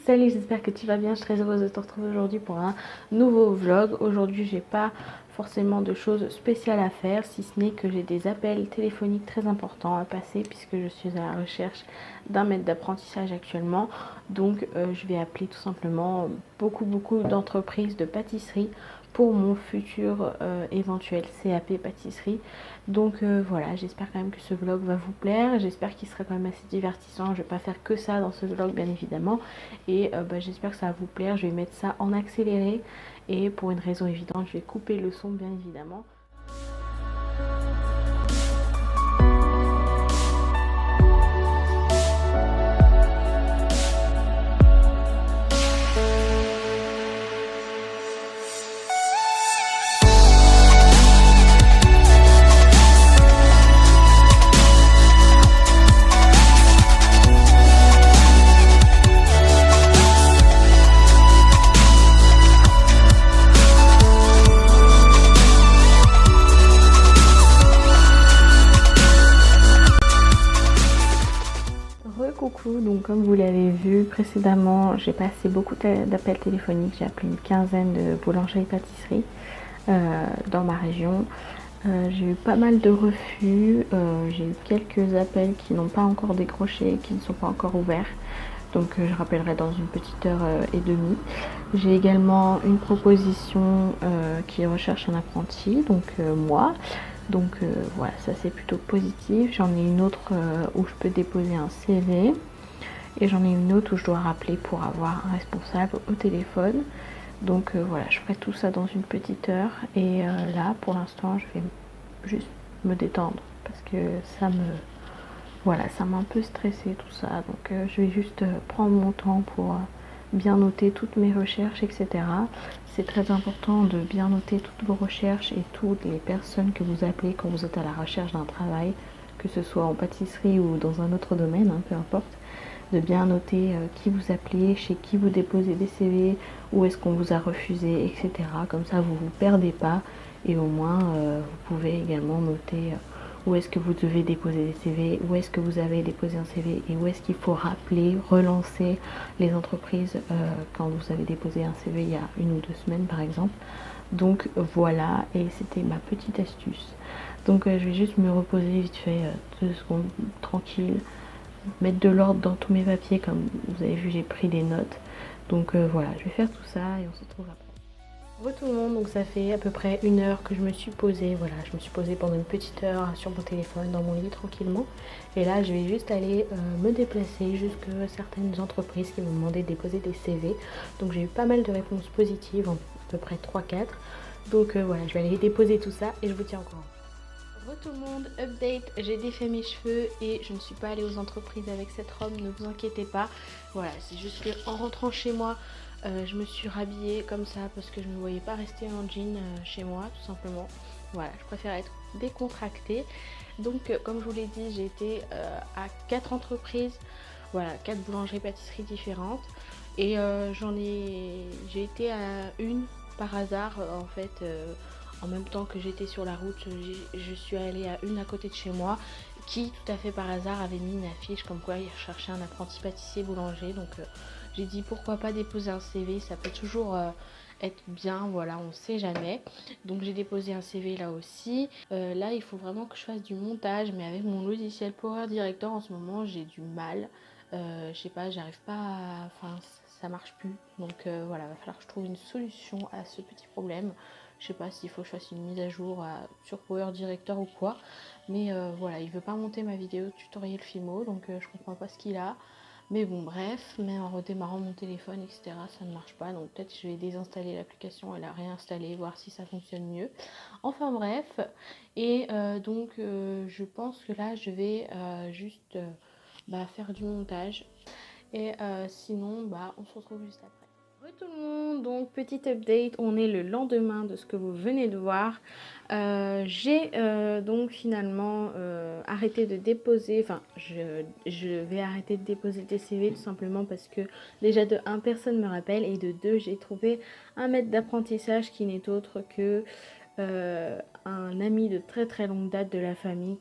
Salut, j'espère que tu vas bien. Je suis très heureuse de te retrouver aujourd'hui pour un nouveau vlog. Aujourd'hui, j'ai pas forcément de choses spéciales à faire, si ce n'est que j'ai des appels téléphoniques très importants à passer puisque je suis à la recherche d'un maître d'apprentissage actuellement. Donc, je vais appeler tout simplement beaucoup d'entreprises de pâtisserie pour mon futur éventuel CAP pâtisserie. Donc voilà, j'espère quand même que ce vlog va vous plaire, j'espère qu'il sera quand même assez divertissant. Je vais pas faire que ça dans ce vlog bien évidemment, et j'espère que ça va vous plaire. Je vais mettre ça en accéléré et pour une raison évidente, je vais couper le son bien évidemment. Coucou, donc comme vous l'avez vu précédemment, j'ai passé beaucoup d'appels téléphoniques, j'ai appelé une quinzaine de boulangeries et pâtisseries dans ma région. J'ai eu pas mal de refus, j'ai eu quelques appels qui n'ont pas encore décroché, qui ne sont pas encore ouverts. Donc je rappellerai dans une petite heure et demie. J'ai également une proposition qui recherche un apprenti, donc moi. Donc voilà, ça c'est plutôt positif. J'en ai une autre où je peux déposer un CV. Et j'en ai une autre où je dois rappeler pour avoir un responsable au téléphone. Donc voilà, je ferai tout ça dans une petite heure. Et là, pour l'instant, je vais juste me détendre. Parce que voilà, ça m'a un peu stressée tout ça. Donc je vais juste prendre mon temps pour bien noter toutes mes recherches, etc. C'est très important de bien noter toutes vos recherches et toutes les personnes que vous appelez quand vous êtes à la recherche d'un travail, que ce soit en pâtisserie ou dans un autre domaine, hein, peu importe. De bien noter qui vous appelez, chez qui vous déposez des CV, où est-ce qu'on vous a refusé, etc. Comme ça, vous ne vous perdez pas et au moins, vous pouvez également noter où est-ce que vous devez déposer des CV, où est-ce que vous avez déposé un CV et où est-ce qu'il faut rappeler, relancer les entreprises quand vous avez déposé un CV il y a 1 ou 2 semaines par exemple. Donc voilà, et c'était ma petite astuce. Donc je vais juste me reposer vite fait 2 secondes tranquille, mettre de l'ordre dans tous mes papiers. Comme vous avez vu, j'ai pris des notes. Donc voilà, je vais faire tout ça et on se retrouve après. Bonjour tout le monde, donc ça fait à peu près 1 heure que je me suis posée. Voilà, je me suis posée pendant une petite heure sur mon téléphone dans mon lit tranquillement. Et là, je vais juste aller me déplacer jusque certaines entreprises qui m'ont demandé de déposer des CV. Donc j'ai eu pas mal de réponses positives, à peu près 3-4. Donc voilà, je vais aller déposer tout ça et je vous tiens au courant. Bonjour tout le monde, update, j'ai défait mes cheveux et je ne suis pas allée aux entreprises avec cette robe, ne vous inquiétez pas. Voilà, c'est juste qu'en rentrant chez moi, je me suis rhabillée comme ça parce que je ne me voyais pas rester en jean chez moi, tout simplement. Voilà, je préfère être décontractée. Donc comme je vous l'ai dit, j'ai été à 4 entreprises, voilà, 4 boulangeries pâtisseries différentes. Et j'ai été à une par hasard en fait. En même temps que j'étais sur la route, je suis allée à une à côté de chez moi qui, tout à fait par hasard, avait mis une affiche comme quoi il recherchait un apprenti pâtissier boulanger. Donc j'ai dit pourquoi pas déposer un CV, ça peut toujours être bien, voilà, on ne sait jamais. Donc j'ai déposé un CV là aussi. Là, il faut vraiment que je fasse du montage, mais avec mon logiciel Power Director en ce moment, j'ai du mal. Je sais pas, j'arrive pas à... Enfin, ça marche plus. Donc voilà, il va falloir que je trouve une solution à ce petit problème. Je sais pas s'il faut que je fasse une mise à jour sur Power Director ou quoi. Mais voilà, il veut pas monter ma vidéo tutoriel Fimo, donc je comprends pas ce qu'il a. Mais bon, bref, mais en redémarrant mon téléphone, etc., ça ne marche pas. Donc peut-être je vais désinstaller l'application et la réinstaller, voir si ça fonctionne mieux. Enfin bref, et donc je pense que là, je vais juste faire du montage. Et sinon, on se retrouve juste après. Bonjour tout le monde, donc petite update, on est le lendemain de ce que vous venez de voir. J'ai donc finalement arrêté de déposer, enfin je vais arrêter de déposer des CV tout simplement parce que déjà de 1 personne me rappelle et de 2 j'ai trouvé un maître d'apprentissage qui n'est autre que un ami de très longue date de la famille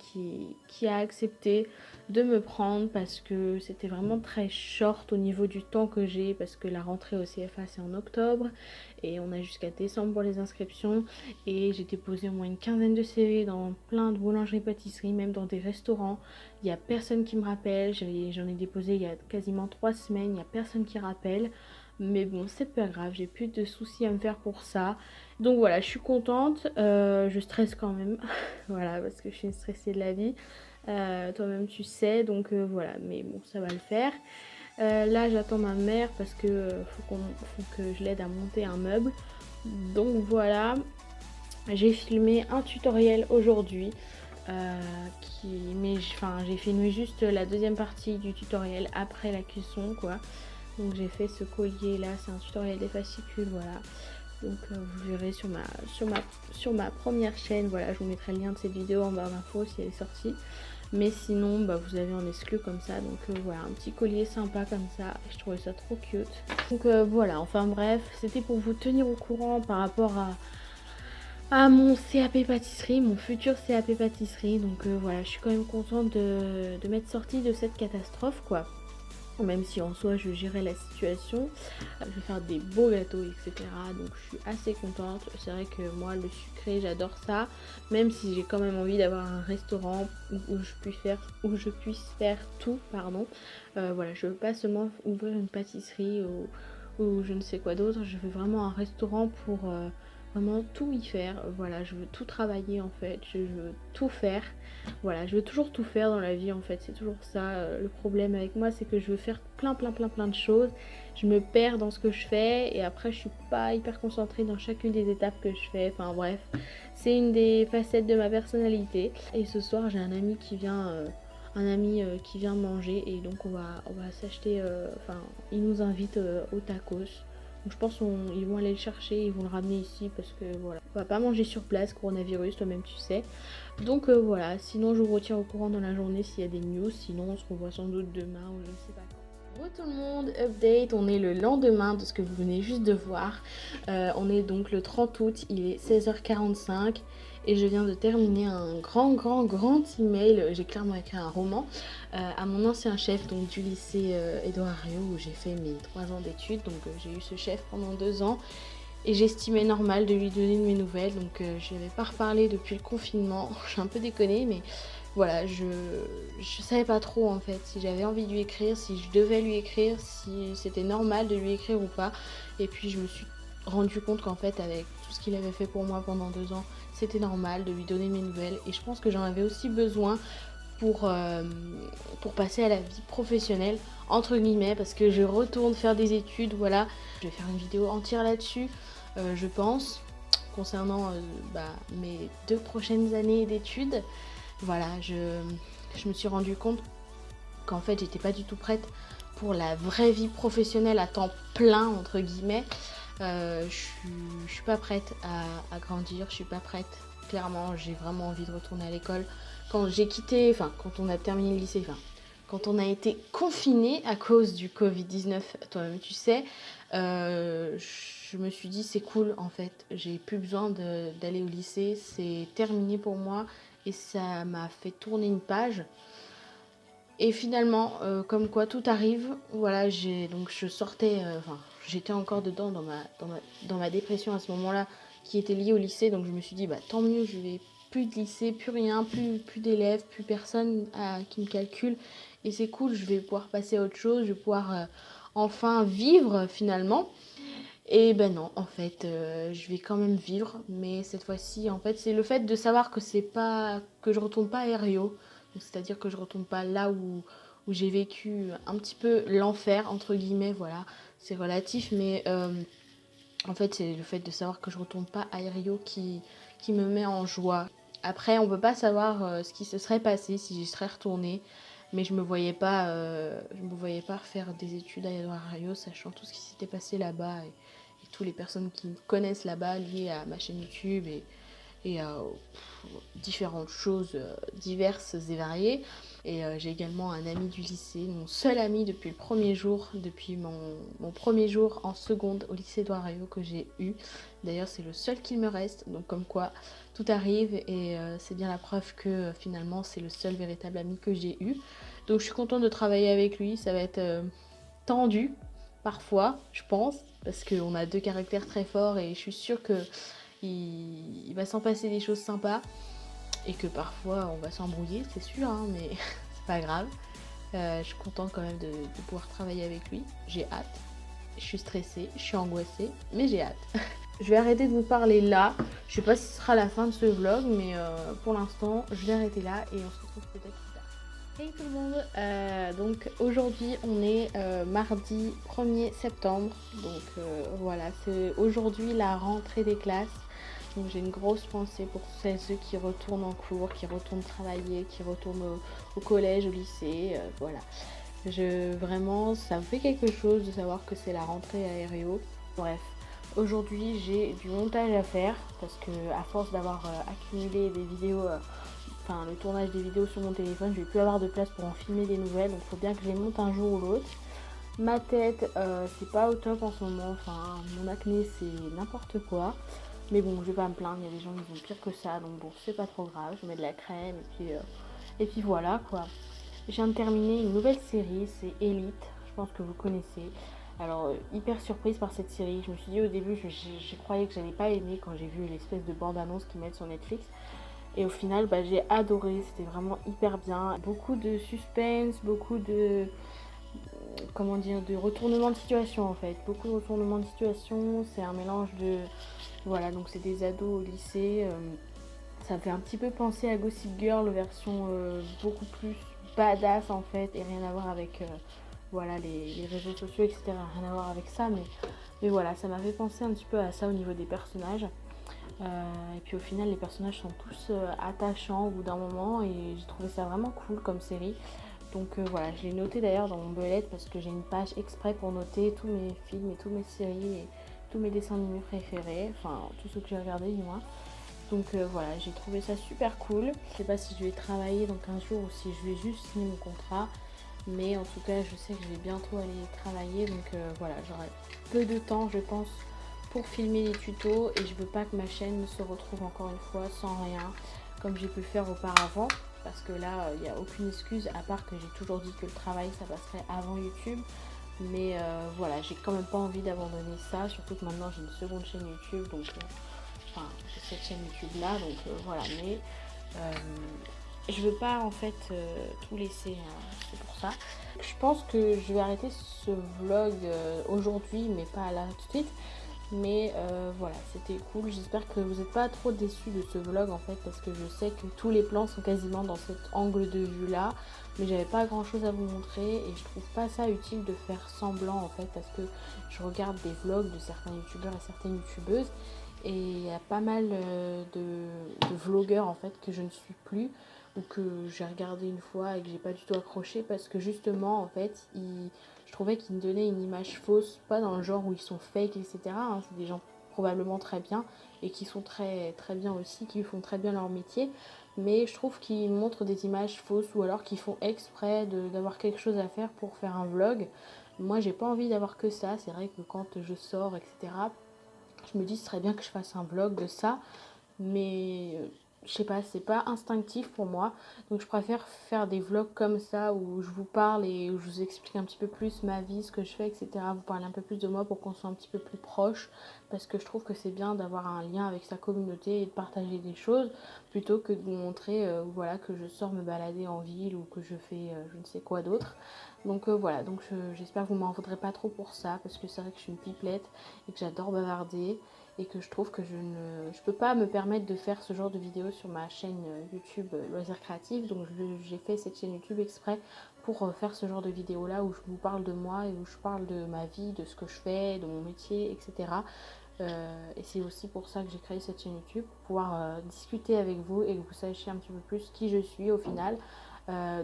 qui a accepté de me prendre parce que c'était vraiment très short au niveau du temps que j'ai, parce que la rentrée au CFA c'est en octobre et on a jusqu'à décembre pour les inscriptions, et j'ai déposé au moins une quinzaine de CV dans plein de boulangeries, pâtisseries, même dans des restaurants. Il n'y a personne qui me rappelle, j'en ai déposé il y a quasiment 3 semaines, il n'y a personne qui rappelle. Mais bon, c'est pas grave, j'ai plus de soucis à me faire pour ça. Donc voilà, je suis contente, je stresse quand même, voilà, parce que je suis une stressée de la vie. Toi-même tu sais, donc voilà, mais bon, ça va le faire. Là, j'attends ma mère parce que faut que je l'aide à monter un meuble. Donc voilà, j'ai filmé un tutoriel aujourd'hui. J'ai filmé juste la deuxième partie du tutoriel après la cuisson, quoi. Donc j'ai fait ce collier là, c'est un tutoriel des fascicules, voilà. Donc vous verrez sur ma première chaîne, voilà, je vous mettrai le lien de cette vidéo en barre d'infos si elle est sortie. Mais sinon, bah, vous avez en exclu comme ça, donc voilà, un petit collier sympa comme ça, je trouvais ça trop cute. Donc voilà, enfin bref, c'était pour vous tenir au courant par rapport à mon CAP pâtisserie, mon futur CAP pâtisserie. Donc voilà, je suis quand même contente de m'être sortie de cette catastrophe, quoi. Même si en soi je gérais la situation, je vais faire des beaux gâteaux, etc. Donc je suis assez contente. C'est vrai que moi le sucré j'adore ça, même si j'ai quand même envie d'avoir un restaurant où je puisse faire tout, pardon. Voilà, je veux pas seulement ouvrir une pâtisserie ou je ne sais quoi d'autre, je veux vraiment un restaurant pour vraiment tout y faire. Voilà, je veux tout travailler en fait, je veux tout faire. Voilà, je veux toujours tout faire dans la vie en fait, c'est toujours ça le problème avec moi, c'est que je veux faire plein de choses. Je me perds dans ce que je fais et après je suis pas hyper concentrée dans chacune des étapes que je fais. Enfin bref, c'est une des facettes de ma personnalité. Et ce soir j'ai un ami qui vient manger, et donc on va s'acheter, il nous invite au tacos. Donc je pense qu'ils vont aller le chercher, ils vont le ramener ici parce que voilà, on va pas manger sur place, coronavirus, toi-même tu sais. Donc voilà, sinon je vous retiens au courant dans la journée s'il y a des news, sinon on se revoit sans doute demain ou je ne sais pas quand. Bonjour tout le monde, update, on est le lendemain de ce que vous venez juste de voir. On est donc le 30 août, il est 16h45 et je viens de terminer un grand email. J'ai clairement écrit un roman à mon ancien chef, donc du lycée Édouard Herriot, où j'ai fait mes 3 ans d'études. Donc j'ai eu ce chef pendant 2 ans et j'estimais normal de lui donner de mes nouvelles. Donc je n'avais pas reparlé depuis le confinement. J'ai un peu déconné, mais voilà, je savais pas trop en fait si j'avais envie de lui écrire, si je devais lui écrire, si c'était normal de lui écrire ou pas. Et puis je me suis rendu compte qu'en fait avec tout ce qu'il avait fait pour moi pendant 2 ans, c'était normal de lui donner mes nouvelles. Et je pense que j'en avais aussi besoin pour passer à la vie professionnelle, entre guillemets, parce que je retourne faire des études, voilà. Je vais faire une vidéo entière là-dessus, je pense, concernant mes 2 prochaines années d'études. Voilà, je me suis rendu compte qu'en fait j'étais pas du tout prête pour la vraie vie professionnelle à temps plein, entre guillemets. Je suis pas prête à grandir, je suis pas prête. Clairement, j'ai vraiment envie de retourner à l'école. Quand on a terminé le lycée, quand on a été confiné à cause du Covid-19, toi-même tu sais, je me suis dit c'est cool en fait, j'ai plus besoin d'aller au lycée, c'est terminé pour moi et ça m'a fait tourner une page. Et finalement, comme quoi tout arrive, voilà, j'étais encore dedans dans ma dépression à ce moment-là, qui était liée au lycée, donc je me suis dit, tant mieux, je vais plus de lycée, plus rien, plus d'élèves, plus personne qui me calcule, et c'est cool, je vais pouvoir passer à autre chose, je vais pouvoir enfin vivre finalement. Et ben non, en fait, je vais quand même vivre, mais cette fois-ci, en fait, c'est le fait de savoir que je retourne pas à Herriot, c'est-à-dire que je retourne pas là où j'ai vécu un petit peu l'enfer, entre guillemets, voilà, c'est relatif, mais en fait, c'est le fait de savoir que je retourne pas à Herriot qui me met en joie. Après, on peut pas savoir ce qui se serait passé si j'y serais retournée, mais je me voyais pas faire des études à Édouard Herriot, sachant tout ce qui s'était passé là-bas et toutes les personnes qui me connaissent là-bas liées à ma chaîne YouTube et différentes choses diverses et variées. Et j'ai également un ami du lycée, mon seul ami depuis le premier jour, depuis mon premier jour en seconde au lycée d'Oireau que j'ai eu. D'ailleurs c'est le seul qu'il me reste, donc comme quoi tout arrive et c'est bien la preuve que finalement c'est le seul véritable ami que j'ai eu. Donc je suis contente de travailler avec lui, ça va être tendu parfois je pense, parce qu'on a deux caractères très forts et je suis sûre que il va s'en passer des choses sympas et que parfois on va s'embrouiller, c'est sûr, hein, mais c'est pas grave. Je suis contente quand même de pouvoir travailler avec lui. J'ai hâte. Je suis stressée, je suis angoissée, mais j'ai hâte. Je vais arrêter de vous parler là. Je sais pas si ce sera la fin de ce vlog, mais pour l'instant, je vais arrêter là et on se retrouve peut-être plus tard. Hey tout le monde, donc aujourd'hui on est mardi 1er septembre, donc voilà, c'est aujourd'hui la rentrée des classes. Donc j'ai une grosse pensée pour celles et ceux qui retournent en cours, qui retournent travailler, qui retournent au collège, au lycée, voilà. Vraiment, ça me fait quelque chose de savoir que c'est la rentrée à Aéréo. Bref, aujourd'hui j'ai du montage à faire parce que à force d'avoir accumulé des vidéos, enfin le tournage des vidéos sur mon téléphone, je vais plus avoir de place pour en filmer des nouvelles, donc il faut bien que je les monte un jour ou l'autre. Ma tête, c'est pas au top en ce moment, enfin mon acné c'est n'importe quoi. Mais bon, je vais pas me plaindre, il y a des gens qui ont pire que ça, donc bon, c'est pas trop grave, je mets de la crème et puis voilà quoi. Je viens de terminer une nouvelle série, c'est Elite, je pense que vous connaissez. Alors, hyper surprise par cette série, je me suis dit au début, je croyais que j'allais pas aimer quand j'ai vu l'espèce de bande-annonce qu'ils mettent sur Netflix. Et au final, bah, j'ai adoré, c'était vraiment hyper bien. Beaucoup de suspense, beaucoup de, comment dire, de retournement de situation en fait. Beaucoup de retournement de situation, c'est un mélange de... Voilà, donc c'est des ados au lycée. Ça me fait un petit peu penser à Gossip Girl, version beaucoup plus badass en fait, et rien à voir avec voilà, les réseaux sociaux, etc. Rien à voir avec ça, mais voilà, ça m'a fait penser un petit peu à ça au niveau des personnages. Et puis au final, les personnages sont tous attachants au bout d'un moment, et j'ai trouvé ça vraiment cool comme série. Donc voilà, je l'ai noté d'ailleurs dans mon bullet parce que j'ai une page exprès pour noter tous mes films et toutes mes séries et tous mes dessins animés préférés, enfin tous ceux que j'ai regardés du moins. Donc voilà, j'ai trouvé ça super cool. Je sais pas si je vais travailler dans 15 jours ou si je vais juste signer mon contrat. Mais en tout cas, je sais que je vais bientôt aller travailler. Donc voilà, j'aurai peu de temps, je pense, pour filmer les tutos. Et je veux pas que ma chaîne se retrouve encore une fois sans rien, comme j'ai pu le faire auparavant. Parce que là, il n'y a aucune excuse, à part que j'ai toujours dit que le travail, ça passerait avant YouTube. Mais voilà, j'ai quand même pas envie d'abandonner ça. Surtout que maintenant, j'ai une seconde chaîne YouTube. Donc... enfin j'ai cette chaîne YouTube là, donc voilà, mais je veux pas en fait tout laisser, c'est pour ça. Je pense que je vais arrêter ce vlog aujourd'hui, mais pas là tout de suite. Mais voilà, c'était cool. J'espère que vous n'êtes pas trop déçus de ce vlog en fait, parce que je sais que tous les plans sont quasiment dans cet angle de vue là. Mais j'avais pas grand chose à vous montrer et je trouve pas ça utile de faire semblant en fait, parce que je regarde des vlogs de certains youtubeurs et certaines youtubeuses. Et il y a pas mal de vlogueurs en fait que je ne suis plus, ou que j'ai regardé une fois et que j'ai pas du tout accroché, parce que justement en fait je trouvais qu'ils me donnaient une image fausse, pas dans le genre où ils sont fake, etc. hein, c'est des gens probablement très bien et qui sont très très bien aussi, qui font très bien leur métier, mais je trouve qu'ils montrent des images fausses, ou alors qu'ils font exprès d'avoir quelque chose à faire pour faire un vlog. Moi j'ai pas envie d'avoir que ça, c'est vrai que quand je sors, etc., je me dis ce serait bien que je fasse un vlog de ça, mais je sais pas, c'est pas instinctif pour moi, donc je préfère faire des vlogs comme ça où je vous parle et où je vous explique un petit peu plus ma vie, ce que je fais, etc. Vous parlez un peu plus de moi pour qu'on soit un petit peu plus proche, parce que je trouve que c'est bien d'avoir un lien avec sa communauté et de partager des choses, plutôt que de vous montrer voilà, que je sors me balader en ville ou que je fais je ne sais quoi d'autre. Donc voilà, donc j'espère que vous m'en voudrez pas trop pour ça, parce que c'est vrai que je suis une pipelette et que j'adore bavarder, et que je trouve que je peux pas me permettre de faire ce genre de vidéos sur ma chaîne YouTube Loisirs Créatifs. Donc j'ai fait cette chaîne YouTube exprès pour faire ce genre de vidéos là où je vous parle de moi et où je parle de ma vie, de ce que je fais, de mon métier, etc. Et c'est aussi pour ça que j'ai créé cette chaîne YouTube, pour pouvoir discuter avec vous et que vous sachiez un petit peu plus qui je suis au final.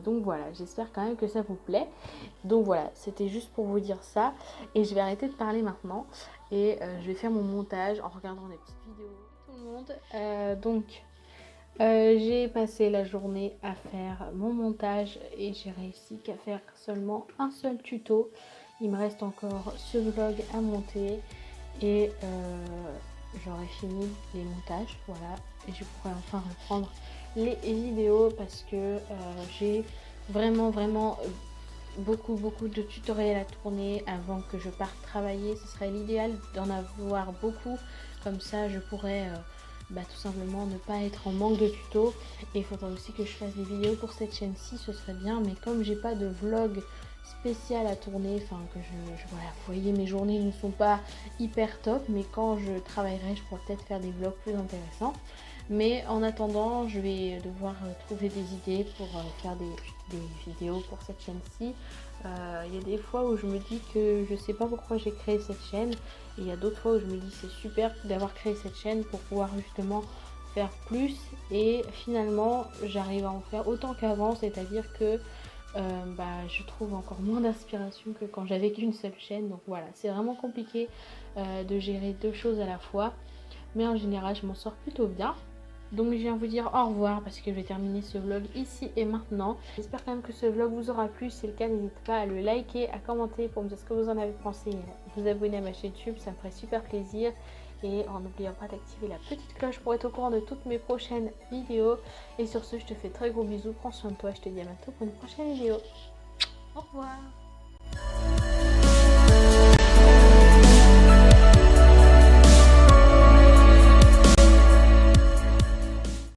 Donc voilà, j'espère quand même que ça vous plaît. Donc voilà, c'était juste pour vous dire ça. Et je vais arrêter de parler maintenant. Et je vais faire mon montage en regardant des petites vidéos. Tout le monde. J'ai passé la journée à faire mon montage et j'ai réussi qu'à faire seulement un seul tuto. Il me reste encore ce vlog à monter et j'aurai fini les montages, voilà, et je pourrai enfin reprendre les vidéos parce que j'ai vraiment beaucoup de tutoriels à tourner avant que je parte travailler. Ce serait l'idéal d'en avoir beaucoup, comme ça je pourrais tout simplement ne pas être en manque de tutos. Et il faudra aussi que je fasse des vidéos pour cette chaîne-ci, ce serait bien, mais comme j'ai pas de vlog spécial à tourner, enfin que voilà, vous voyez, mes journées ne sont pas hyper top, mais quand je travaillerai je pourrais peut-être faire des vlogs plus intéressants. Mais en attendant, je vais devoir trouver des idées pour faire des vidéos pour cette chaîne-ci. Il y a des fois où je me dis que je sais pas pourquoi j'ai créé cette chaîne, et il y a d'autres fois où je me dis c'est super d'avoir créé cette chaîne pour pouvoir justement faire plus, et finalement j'arrive à en faire autant qu'avant, c'est-à-dire que je trouve encore moins d'inspiration que quand j'avais qu'une seule chaîne. Donc voilà, c'est vraiment compliqué de gérer deux choses à la fois, mais en général je m'en sors plutôt bien. Donc je viens vous dire au revoir parce que je vais terminer ce vlog ici et maintenant. J'espère quand même que ce vlog vous aura plu. Si c'est le cas, n'hésitez pas à le liker, à commenter pour me dire ce que vous en avez pensé, vous abonner à ma chaîne YouTube, ça me ferait super plaisir. Et en n'oubliant pas d'activer la petite cloche pour être au courant de toutes mes prochaines vidéos. Et sur ce, je te fais très gros bisous, prends soin de toi, je te dis à bientôt pour une prochaine vidéo. Au revoir.